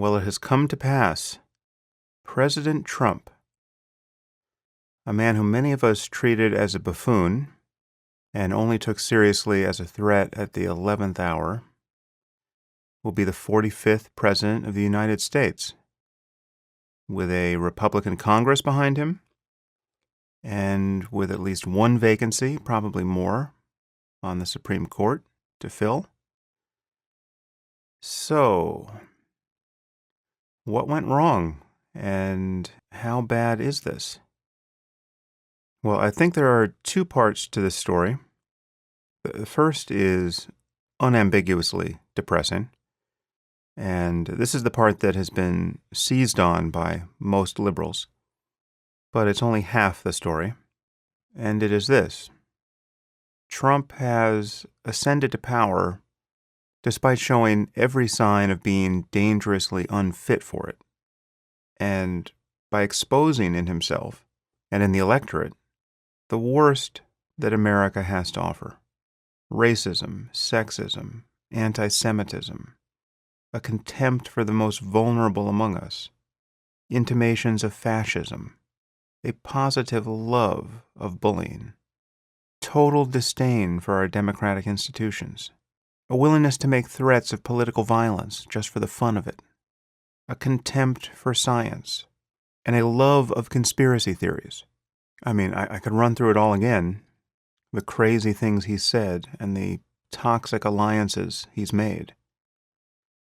Well, it has come to pass. President Trump, a man who many of us treated as a buffoon and only took seriously as a threat at the 11th hour, will be the 45th President of the United States, with a Republican Congress behind him and with at least one vacancy, probably more, on the Supreme Court to fill. So, what went wrong, and how bad is this? Well, I think there are two parts to this story. The first is unambiguously depressing, and this is the part that has been seized on by most liberals. But it's only half the story, and it is this. Trump has ascended to power despite showing every sign of being dangerously unfit for it, and by exposing in himself and in the electorate the worst that America has to offer: racism, sexism, anti-Semitism, a contempt for the most vulnerable among us, intimations of fascism, a positive love of bullying, total disdain for our democratic institutions, a willingness to make threats of political violence just for the fun of it, a contempt for science, and a love of conspiracy theories. I mean, I could run through it all again, the crazy things he's said and the toxic alliances he's made.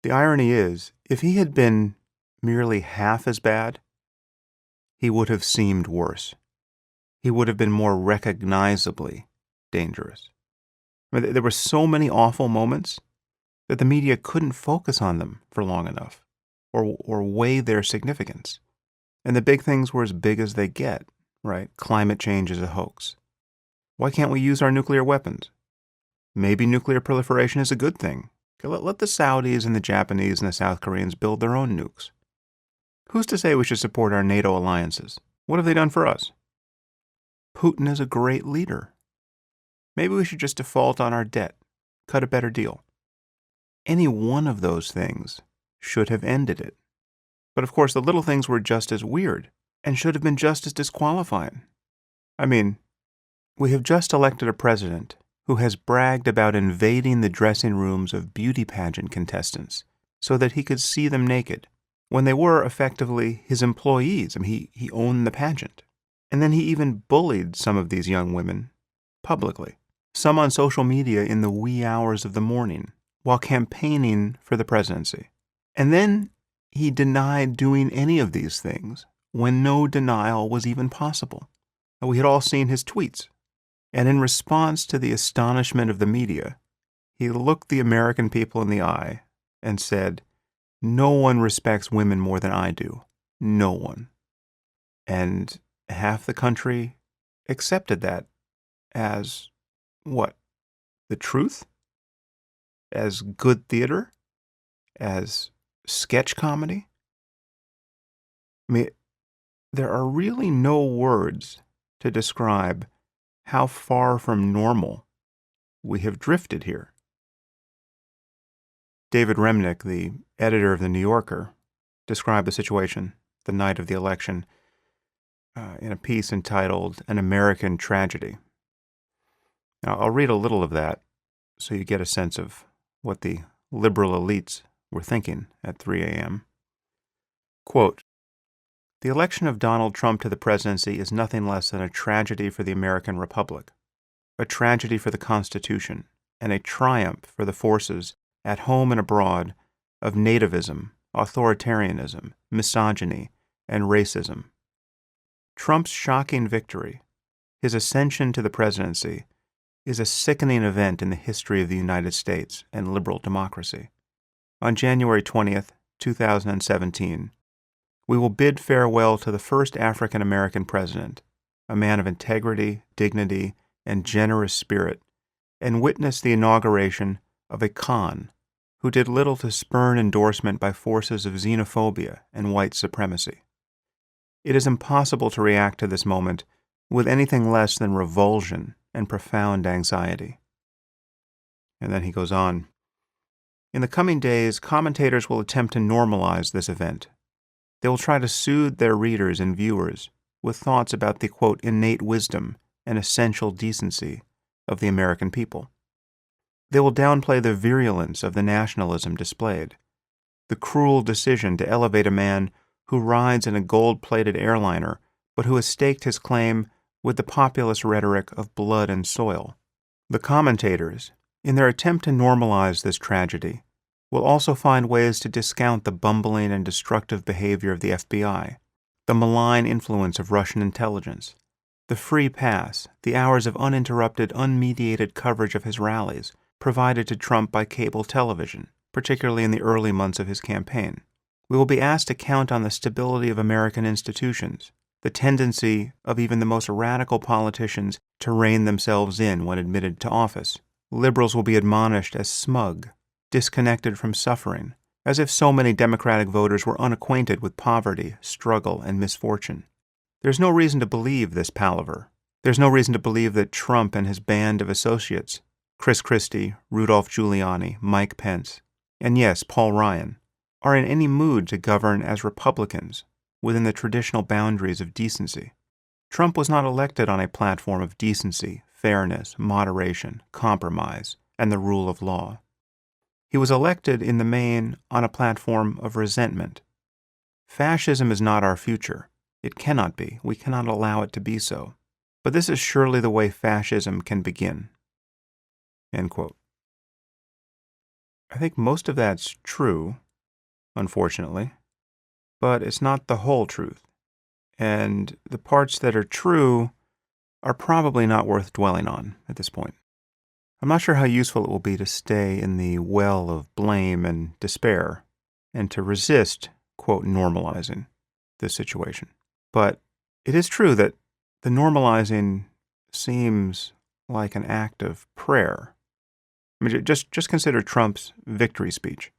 The irony is, if he had been merely half as bad, he would have seemed worse. He would have been more recognizably dangerous. I mean, there were so many awful moments that the media couldn't focus on them for long enough or weigh their significance. And the big things were as big as they get, right? Climate change is a hoax. Why can't we use our nuclear weapons? Maybe nuclear proliferation is a good thing. Let the Saudis and the Japanese and the South Koreans build their own nukes. Who's to say we should support our NATO alliances? What have they done for us? Putin is a great leader. Maybe we should just default on our debt, cut a better deal. Any one of those things should have ended it. But of course, the little things were just as weird and should have been just as disqualifying. I mean, we have just elected a president who has bragged about invading the dressing rooms of beauty pageant contestants so that he could see them naked, when they were effectively his employees. I mean, he owned the pageant. And then he even bullied some of these young women publicly, some on social media in the wee hours of the morning, while campaigning for the presidency. And then he denied doing any of these things when no denial was even possible. We had all seen his tweets. And in response to the astonishment of the media, he looked the American people in the eye and said, "No one respects women more than I do. No one." And half the country accepted that as what? The truth? As good theater? As sketch comedy? I mean, there are really no words to describe how far from normal we have drifted here. David Remnick, the editor of The New Yorker, described the situation the night of the election in a piece entitled "An American Tragedy." Now, I'll read a little of that so you get a sense of what the liberal elites were thinking at 3 a.m. Quote, "The election of Donald Trump to the presidency is nothing less than a tragedy for the American Republic, a tragedy for the Constitution, and a triumph for the forces at home and abroad of nativism, authoritarianism, misogyny, and racism. Trump's shocking victory, his ascension to the presidency, is a sickening event in the history of the United States and liberal democracy. On January 20th, 2017, we will bid farewell to the first African American president, a man of integrity, dignity, and generous spirit, and witness the inauguration of a Khan who did little to spurn endorsement by forces of xenophobia and white supremacy. It is impossible to react to this moment with anything less than revulsion and profound anxiety." And then he goes on, In the coming days, commentators will attempt to normalize this event. They will try to soothe their readers and viewers with thoughts about the, quote, innate wisdom and essential decency of the American people. They will downplay the virulence of the nationalism displayed, the cruel decision to elevate a man who rides in a gold-plated airliner but who has staked his claim with the populist rhetoric of blood and soil. The commentators, in their attempt to normalize this tragedy, will also find ways to discount the bumbling and destructive behavior of the FBI, the malign influence of Russian intelligence, the free pass, the hours of uninterrupted, unmediated coverage of his rallies provided to Trump by cable television, particularly in the early months of his campaign. We will be asked to count on the stability of American institutions, the tendency of even the most radical politicians to rein themselves in when admitted to office. Liberals will be admonished as smug, disconnected from suffering, as if so many Democratic voters were unacquainted with poverty, struggle, and misfortune. There's no reason to believe this palaver. There's no reason to believe that Trump and his band of associates, Chris Christie, Rudolph Giuliani, Mike Pence, and yes, Paul Ryan, are in any mood to govern as Republicans within the traditional boundaries of decency. Trump was not elected on a platform of decency, fairness, moderation, compromise, and the rule of law. He was elected in the main on a platform of resentment. Fascism is not our future. It cannot be. We cannot allow it to be so. But this is surely the way fascism can begin. End quote. I think most of that's true, unfortunately, but it's not the whole truth. And the parts that are true are probably not worth dwelling on at this point. I'm not sure how useful it will be to stay in the well of blame and despair and to resist, quote, normalizing this situation. But it is true that the normalizing seems like an act of prayer. I mean, just consider Trump's victory speech,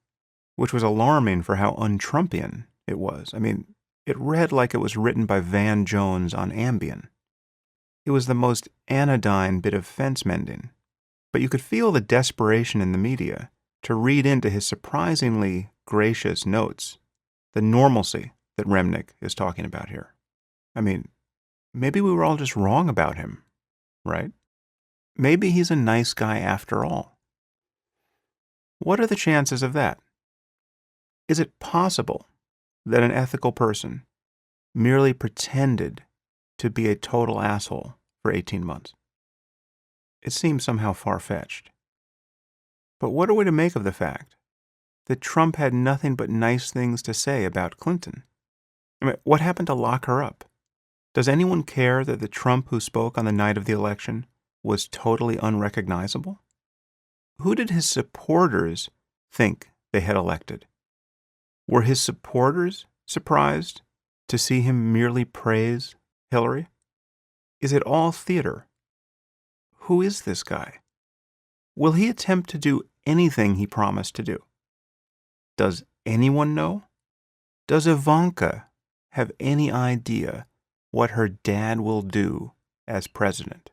which was alarming for how un-Trumpian it was. I mean, it read like it was written by Van Jones on Ambien. It was the most anodyne bit of fence mending. But you could feel the desperation in the media to read into his surprisingly gracious notes the normalcy that Remnick is talking about here. I mean, maybe we were all just wrong about him, right? Maybe he's a nice guy after all. What are the chances of that? Is it possible that an ethical person merely pretended to be a total asshole for 18 months? It seems somehow far-fetched. But what are we to make of the fact that Trump had nothing but nice things to say about Clinton? I mean, what happened to lock her up? Does anyone care that the Trump who spoke on the night of the election was totally unrecognizable? Who did his supporters think they had elected? Were his supporters surprised to see him merely praise Hillary? Is it all theater? Who is this guy? Will he attempt to do anything he promised to do? Does anyone know? Does Ivanka have any idea what her dad will do as president?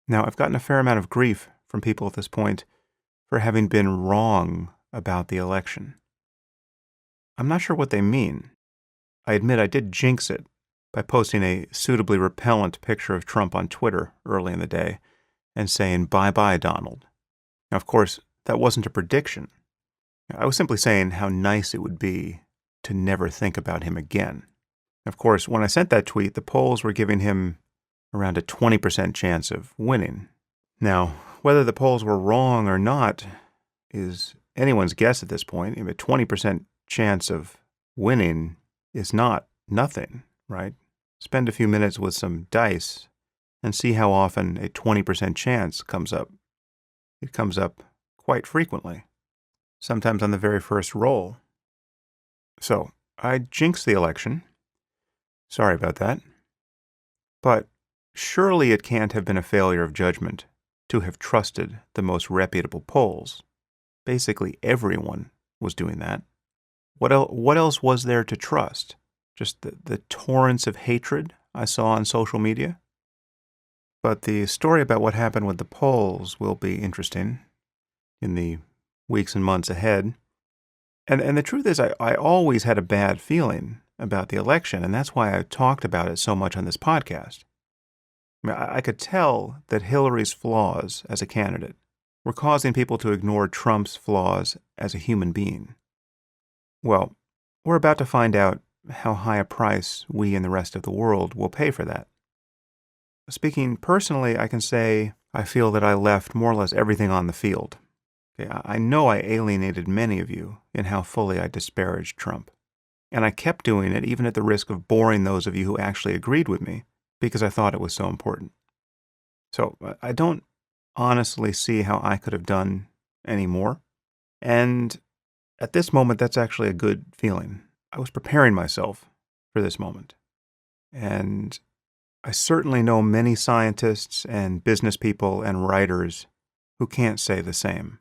Now, I've gotten a fair amount of grief from people at this point for having been wrong about the election. I'm not sure what they mean. I admit I did jinx it by posting a suitably repellent picture of Trump on Twitter early in the day and saying, "Bye-bye, Donald." Now, of course, that wasn't a prediction. I was simply saying how nice it would be to never think about him again. Of course, when I sent that tweet, the polls were giving him around a 20% chance of winning. Now, whether the polls were wrong or not is anyone's guess at this point. If a 20% chance of winning is not nothing, right? Spend a few minutes with some dice and see how often a 20% chance comes up. It comes up quite frequently, sometimes on the very first roll. So, I jinxed the election. Sorry about that. But surely it can't have been a failure of judgment to have trusted the most reputable polls. Basically, everyone was doing that. What else was there to trust? Just the torrents of hatred I saw on social media? But the story about what happened with the polls will be interesting in the weeks and months ahead. And the truth is, I always had a bad feeling about the election, and that's why I talked about it so much on this podcast. I mean, I could tell that Hillary's flaws as a candidate were causing people to ignore Trump's flaws as a human being. Well, we're about to find out how high a price we and the rest of the world will pay for that. Speaking personally, I can say I feel that I left more or less everything on the field. Okay, I know I alienated many of you in how fully I disparaged Trump. And I kept doing it even at the risk of boring those of you who actually agreed with me because I thought it was so important. So I don't honestly see how I could have done any more. And at this moment, that's actually a good feeling. I was preparing myself for this moment. And I certainly know many scientists and business people and writers who can't say the same.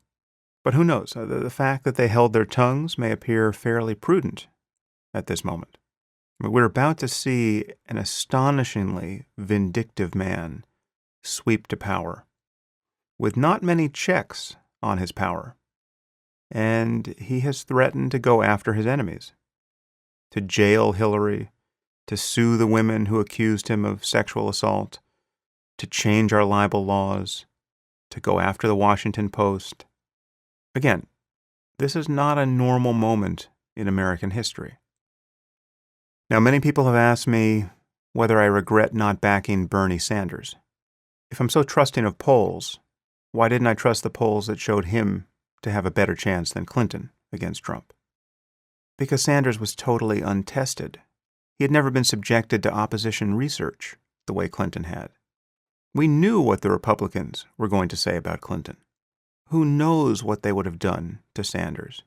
But who knows? The fact that they held their tongues may appear fairly prudent at this moment. I mean, we're about to see an astonishingly vindictive man sweep to power with not many checks on his power. And he has threatened to go after his enemies, to jail Hillary, to sue the women who accused him of sexual assault, to change our libel laws, to go after the Washington Post. Again, this is not a normal moment in American history. Now, many people have asked me whether I regret not backing Bernie Sanders. If I'm so trusting of polls, why didn't I trust the polls that showed him to have a better chance than Clinton against Trump? Because Sanders was totally untested. He had never been subjected to opposition research the way Clinton had. We knew what the Republicans were going to say about Clinton. Who knows what they would have done to Sanders?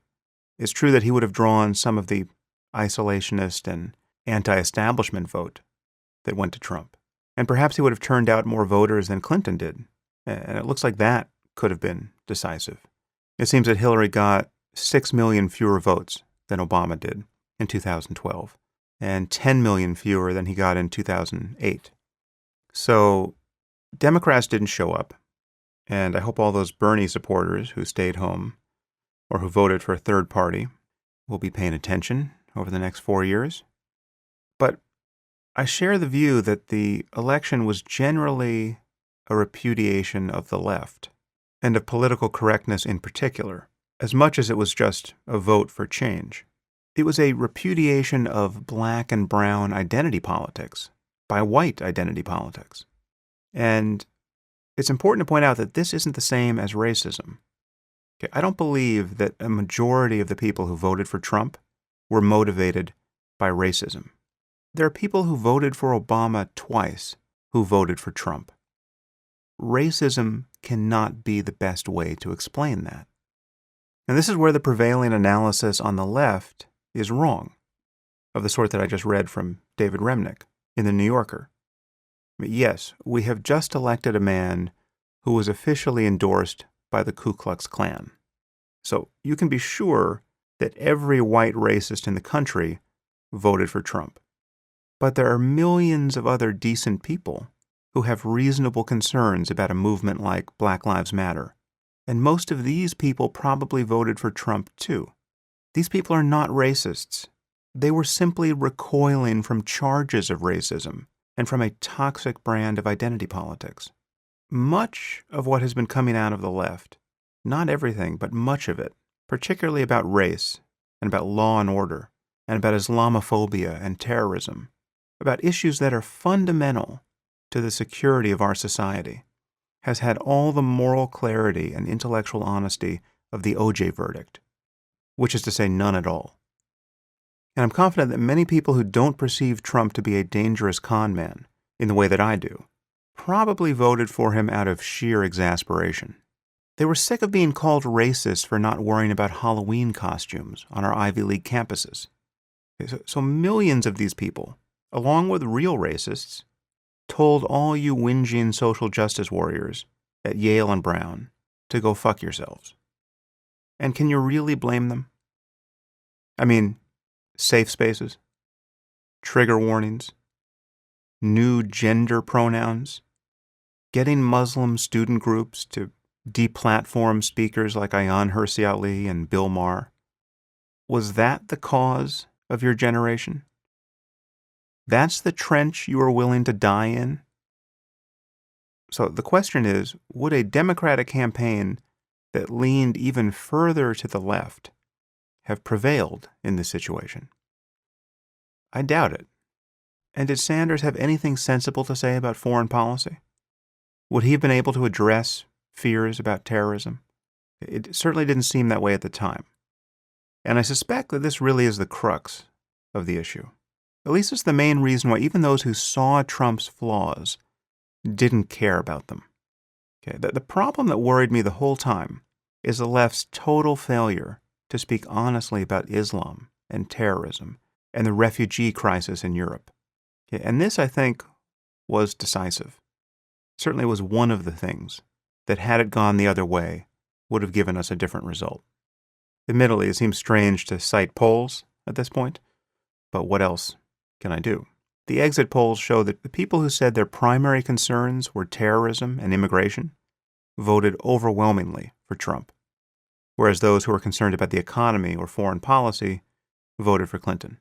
It's true that he would have drawn some of the isolationist and anti-establishment vote that went to Trump. And perhaps he would have turned out more voters than Clinton did. And it looks like that could have been decisive. It seems that Hillary got 6 million fewer votes than Obama did in 2012, and 10 million fewer than he got in 2008. So Democrats didn't show up, and I hope all those Bernie supporters who stayed home or who voted for a third party will be paying attention over the next 4 years. But I share the view that the election was generally a repudiation of the left, and of political correctness in particular, as much as it was just a vote for change. It was a repudiation of black and brown identity politics by white identity politics. And it's important to point out that this isn't the same as racism. Okay, I don't believe that a majority of the people who voted for Trump were motivated by racism. There are people who voted for Obama twice who voted for Trump. Racism cannot be the best way to explain that. And this is where the prevailing analysis on the left is wrong, of the sort that I just read from David Remnick in The New Yorker. Yes, we have just elected a man who was officially endorsed by the Ku Klux Klan. So you can be sure that every white racist in the country voted for Trump. But there are millions of other decent people who have reasonable concerns about a movement like Black Lives Matter. And most of these people probably voted for Trump too. These people are not racists. They were simply recoiling from charges of racism and from a toxic brand of identity politics. Much of what has been coming out of the left, not everything, but much of it, particularly about race and about law and order and about Islamophobia and terrorism, about issues that are fundamental to the security of our society, has had all the moral clarity and intellectual honesty of the O.J. verdict, which is to say none at all. And I'm confident that many people who don't perceive Trump to be a dangerous con man in the way that I do probably voted for him out of sheer exasperation. They were sick of being called racist for not worrying about Halloween costumes on our Ivy League campuses. So millions of these people, along with real racists, told all you whinging social justice warriors at Yale and Brown to go fuck yourselves. And can you really blame them? I mean, safe spaces, trigger warnings, new gender pronouns, getting Muslim student groups to deplatform speakers like Ayaan Hirsi Ali and Bill Maher? Was that the cause of your generation? That's the trench you were willing to die in? So the question is, would a Democratic campaign that leaned even further to the left have prevailed in this situation? I doubt it. And did Sanders have anything sensible to say about foreign policy? Would he have been able to address fears about terrorism? It certainly didn't seem that way at the time. And I suspect that this really is the crux of the issue. At least it's the main reason why even those who saw Trump's flaws didn't care about them. Okay, the problem that worried me the whole time is the left's total failure to speak honestly about Islam and terrorism and the refugee crisis in Europe. Okay, and this, I think, was decisive. Certainly was one of the things that, had it gone the other way, would have given us a different result. Admittedly, it seems strange to cite polls at this point, but what else can I do? The exit polls show that the people who said their primary concerns were terrorism and immigration voted overwhelmingly for Trump, whereas those who were concerned about the economy or foreign policy voted for Clinton.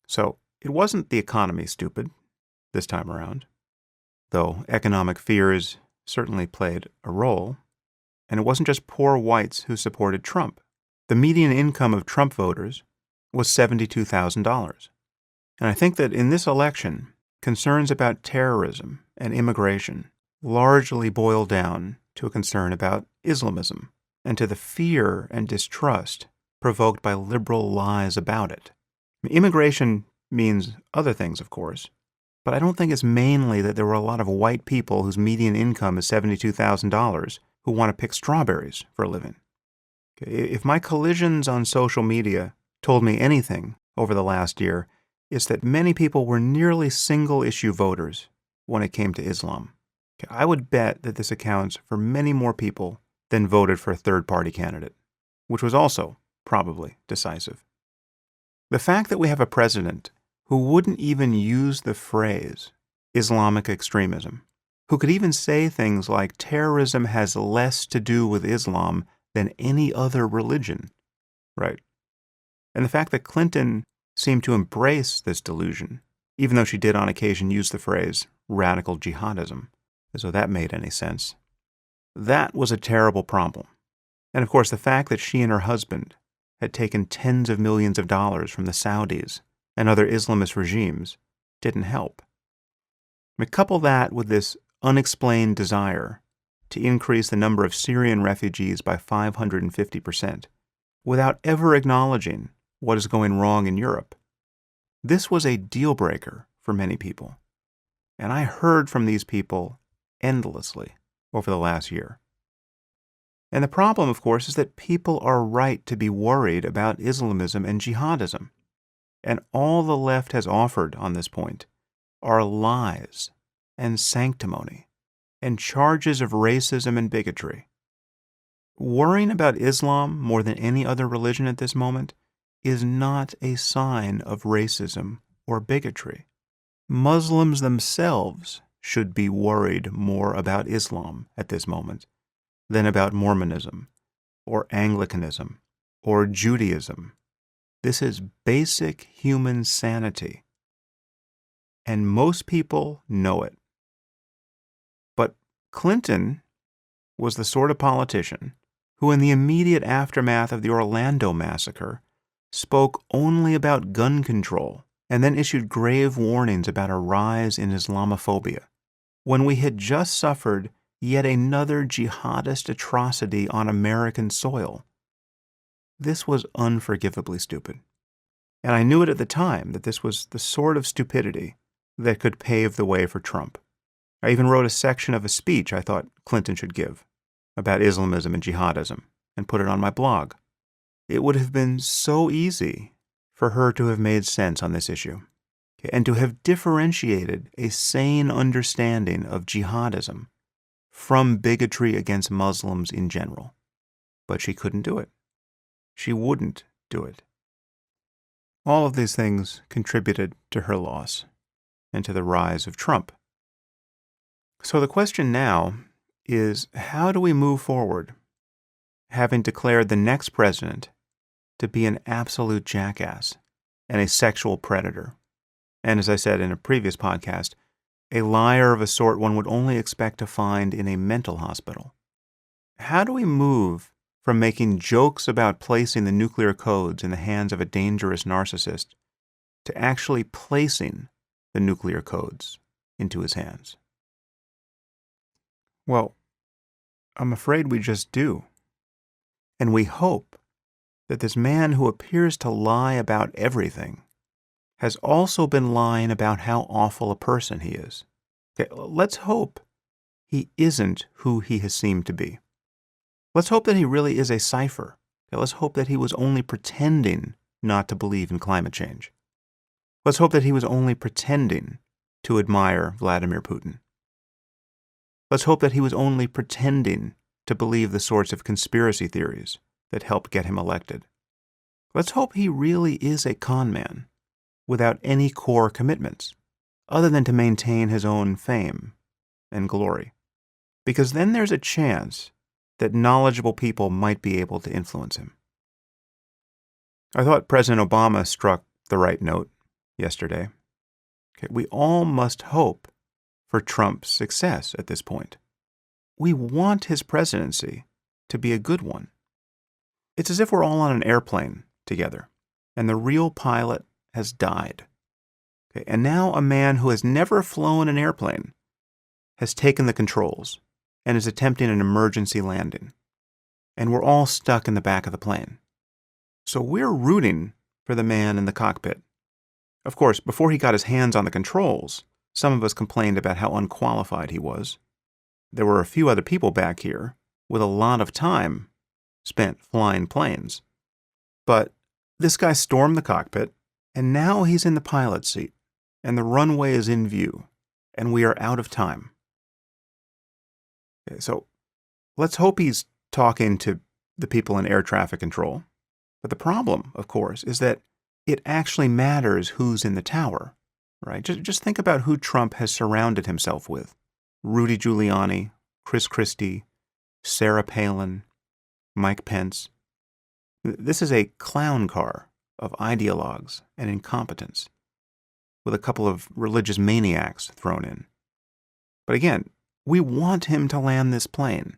So it wasn't the economy, stupid, this time around, though economic fears certainly played a role, and it wasn't just poor whites who supported Trump. The median income of Trump voters was $72,000. And I think that in this election, concerns about terrorism and immigration largely boil down to a concern about Islamism and to the fear and distrust provoked by liberal lies about it. Immigration means other things, of course, but I don't think it's mainly that there were a lot of white people whose median income is $72,000 who want to pick strawberries for a living. If my collisions on social media told me anything over the last year, it's that many people were nearly single-issue voters when it came to Islam. I would bet that this accounts for many more people than voted for a third-party candidate, which was also probably decisive. The fact that we have a president who wouldn't even use the phrase Islamic extremism, who could even say things like terrorism has less to do with Islam than any other religion, right? And the fact that Clinton seemed to embrace this delusion, even though she did on occasion use the phrase radical jihadism, as though that made any sense. That was a terrible problem. And of course, the fact that she and her husband had taken tens of millions of dollars from the Saudis and other Islamist regimes didn't help. Couple that with this unexplained desire to increase the number of Syrian refugees by 550%, without ever acknowledging what is going wrong in Europe. This was a deal breaker for many people. And I heard from these people endlessly over the last year. And the problem, of course, is that people are right to be worried about Islamism and jihadism. And all the left has offered on this point are lies and sanctimony and charges of racism and bigotry. Worrying about Islam more than any other religion at this moment is not a sign of racism or bigotry. Muslims themselves should be worried more about Islam at this moment than about Mormonism or Anglicanism or Judaism. This is basic human sanity, and most people know it. But Clinton was the sort of politician who, in the immediate aftermath of the Orlando massacre, spoke only about gun control and then issued grave warnings about a rise in Islamophobia, when we had just suffered yet another jihadist atrocity on American soil. This was unforgivably stupid. And I knew it at the time that this was the sort of stupidity that could pave the way for Trump. I even wrote a section of a speech I thought Clinton should give about Islamism and jihadism and put it on my blog. It would have been so easy for her to have made sense on this issue and to have differentiated a sane understanding of jihadism from bigotry against Muslims in general. But she couldn't do it. She wouldn't do it. All of these things contributed to her loss and to the rise of Trump. So the question now is how do we move forward, having declared the next president to be an absolute jackass and a sexual predator, and as I said in a previous podcast, a liar of a sort one would only expect to find in a mental hospital? How do we move from making jokes about placing the nuclear codes in the hands of a dangerous narcissist to actually placing the nuclear codes into his hands? Well, I'm afraid we just do. And we hope that this man who appears to lie about everything has also been lying about how awful a person he is. Okay, let's hope he isn't who he has seemed to be. Let's hope that he really is a cipher. Okay, let's hope that he was only pretending not to believe in climate change. Let's hope that he was only pretending to admire Vladimir Putin. Let's hope that he was only pretending to believe the sorts of conspiracy theories that helped get him elected. Let's hope he really is a con man without any core commitments, other than to maintain his own fame and glory. Because then there's a chance that knowledgeable people might be able to influence him. I thought President Obama struck the right note yesterday. Okay, we all must hope for Trump's success at this point. We want his presidency to be a good one. It's as if we're all on an airplane together, and the real pilot has died. Okay, and now a man who has never flown an airplane has taken the controls and is attempting an emergency landing. And we're all stuck in the back of the plane. So we're rooting for the man in the cockpit. Of course, before he got his hands on the controls, some of us complained about how unqualified he was. There were a few other people back here with a lot of time spent flying planes. But this guy stormed the cockpit, and now he's in the pilot's seat, and the runway is in view, and we are out of time. Okay, so let's hope he's talking to the people in air traffic control. But the problem, of course, is that it actually matters who's in the tower, right? Just think about who Trump has surrounded himself with. Rudy Giuliani, Chris Christie, Sarah Palin, Mike Pence. This is a clown car of ideologues and incompetence, with a couple of religious maniacs thrown in. But again, we want him to land this plane,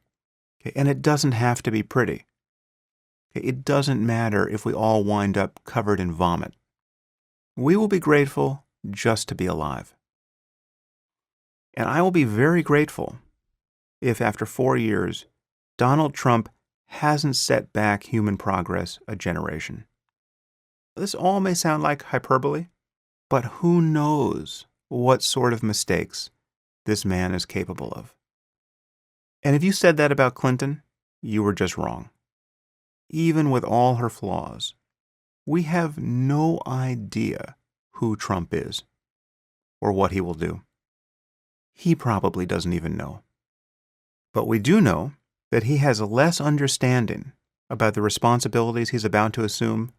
okay? And it doesn't have to be pretty. Okay? It doesn't matter if we all wind up covered in vomit. We will be grateful just to be alive. And I will be very grateful if, after 4 years, Donald Trump hasn't set back human progress a generation. This all may sound like hyperbole, but who knows what sort of mistakes this man is capable of. And if you said that about Clinton, you were just wrong. Even with all her flaws, we have no idea who Trump is or what he will do. He probably doesn't even know. But we do know that he has less understanding about the responsibilities he's about to assume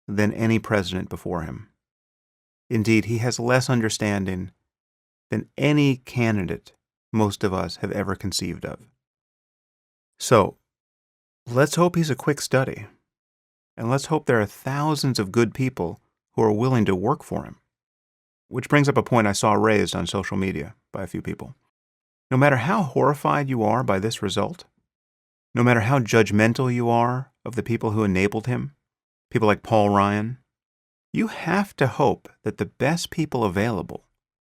than any president before him. Indeed, he has less understanding than any candidate most of us have ever conceived of. So, let's hope he's a quick study, and let's hope there are thousands of good people who are willing to work for him. Which brings up a point I saw raised on social media by a few people. No matter how horrified you are by this result, no matter how judgmental you are of the people who enabled him, people like Paul Ryan, you have to hope that the best people available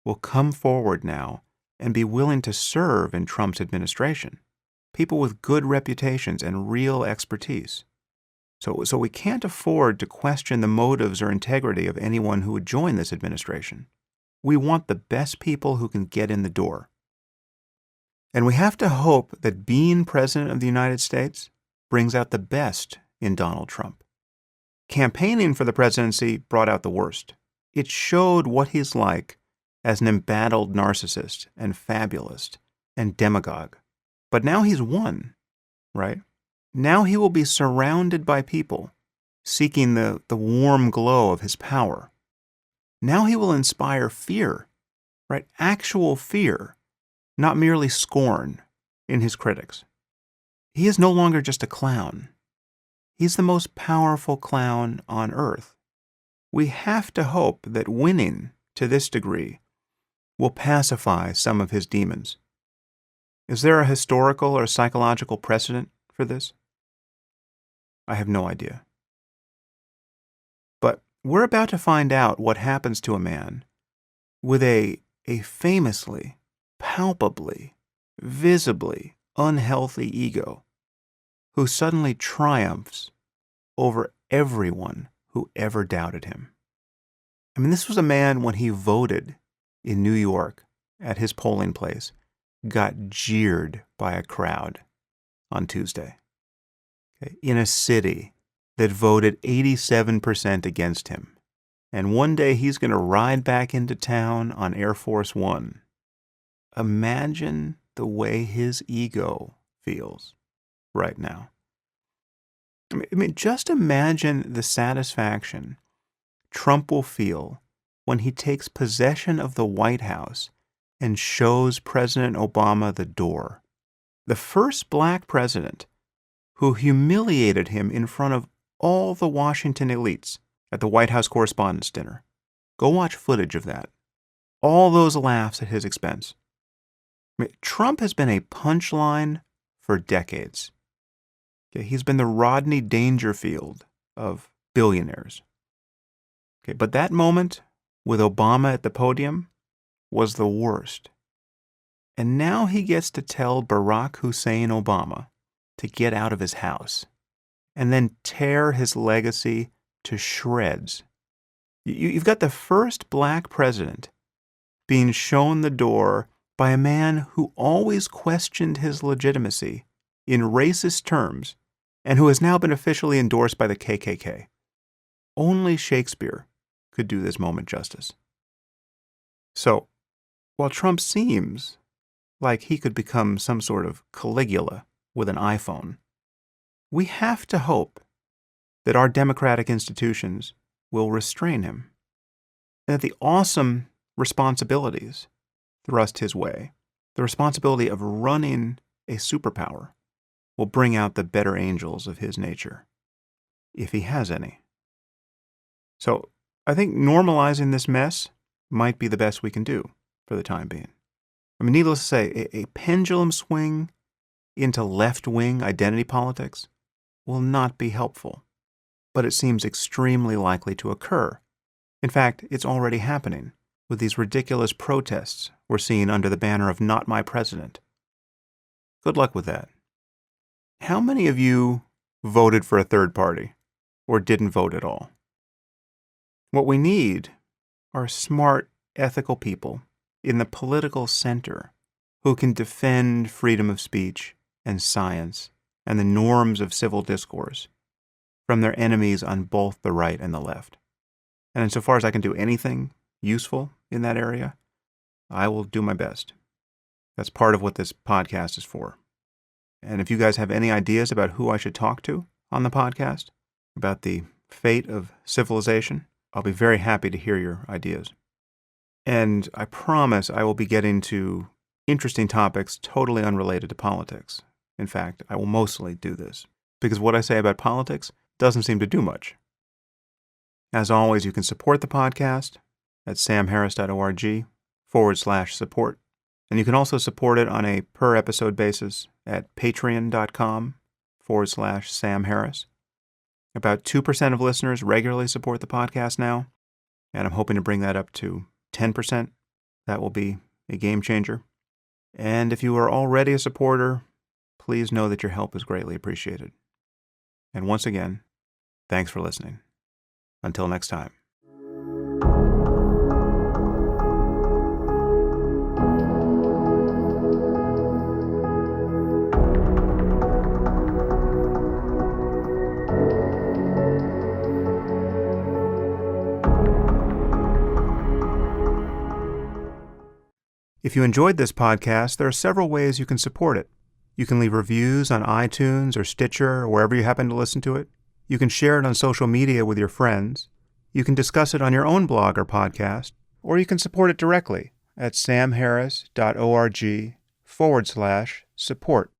will come forward now and be willing to serve in Trump's administration. People with good reputations and real expertise. So we can't afford to question the motives or integrity of anyone who would join this administration. We want the best people who can get in the door. And we have to hope that being president of the United States brings out the best in Donald Trump. Campaigning for the presidency brought out the worst. It showed what he's like as an embattled narcissist and fabulist and demagogue. But now he's won, right? Now he will be surrounded by people seeking the warm glow of his power. Now he will inspire fear, right? Actual fear, not merely scorn in his critics. He is no longer just a clown. He's the most powerful clown on earth. We have to hope that winning to this degree will pacify some of his demons. Is there a historical or psychological precedent for this? I have no idea. But we're about to find out what happens to a man with a famously, palpably, visibly unhealthy ego who suddenly triumphs over everyone who ever doubted him. I mean, this was a man, when he voted in New York at his polling place, got jeered by a crowd on Tuesday. Okay, in a city that voted 87% against him. And one day he's going to ride back into town on Air Force One. Imagine the way his ego feels right now. I mean, just imagine the satisfaction Trump will feel when he takes possession of the White House and shows President Obama the door. The first black president who humiliated him in front of all the Washington elites at the White House Correspondents' Dinner. Go watch footage of that. All those laughs at his expense. I mean, Trump has been a punchline for decades. Okay, he's been the Rodney Dangerfield of billionaires. Okay, but that moment with Obama at the podium was the worst. And now he gets to tell Barack Hussein Obama to get out of his house and then tear his legacy to shreds. You've got the first black president being shown the door by a man who always questioned his legitimacy in racist terms and who has now been officially endorsed by the KKK. Only Shakespeare could do this moment justice. So, while Trump seems like he could become some sort of Caligula with an iPhone, we have to hope that our democratic institutions will restrain him, and that the awesome responsibilities thrust his way, the responsibility of running a superpower, will bring out the better angels of his nature, if he has any. So, I think normalizing this mess might be the best we can do for the time being. I mean, needless to say, a pendulum swing into left-wing identity politics will not be helpful, but it seems extremely likely to occur. In fact, it's already happening with these ridiculous protests we're seeing under the banner of "Not My President." Good luck with that. How many of you voted for a third party or didn't vote at all? What we need are smart, ethical people in the political center who can defend freedom of speech and science and the norms of civil discourse from their enemies on both the right and the left. And insofar as I can do anything useful in that area, I will do my best. That's part of what this podcast is for. And if you guys have any ideas about who I should talk to on the podcast, about the fate of civilization, I'll be very happy to hear your ideas. And I promise I will be getting to interesting topics totally unrelated to politics. In fact, I will mostly do this, because what I say about politics doesn't seem to do much. As always, you can support the podcast at samharris.org/support. And you can also support it on a per-episode basis at patreon.com/samharris. About 2% of listeners regularly support the podcast now, and I'm hoping to bring that up to 10%. That will be a game changer. And if you are already a supporter, please know that your help is greatly appreciated. And once again, thanks for listening. Until next time. If you enjoyed this podcast, there are several ways you can support it. You can leave reviews on iTunes or Stitcher or wherever you happen to listen to it. You can share it on social media with your friends. You can discuss it on your own blog or podcast, or you can support it directly at samharris.org /support.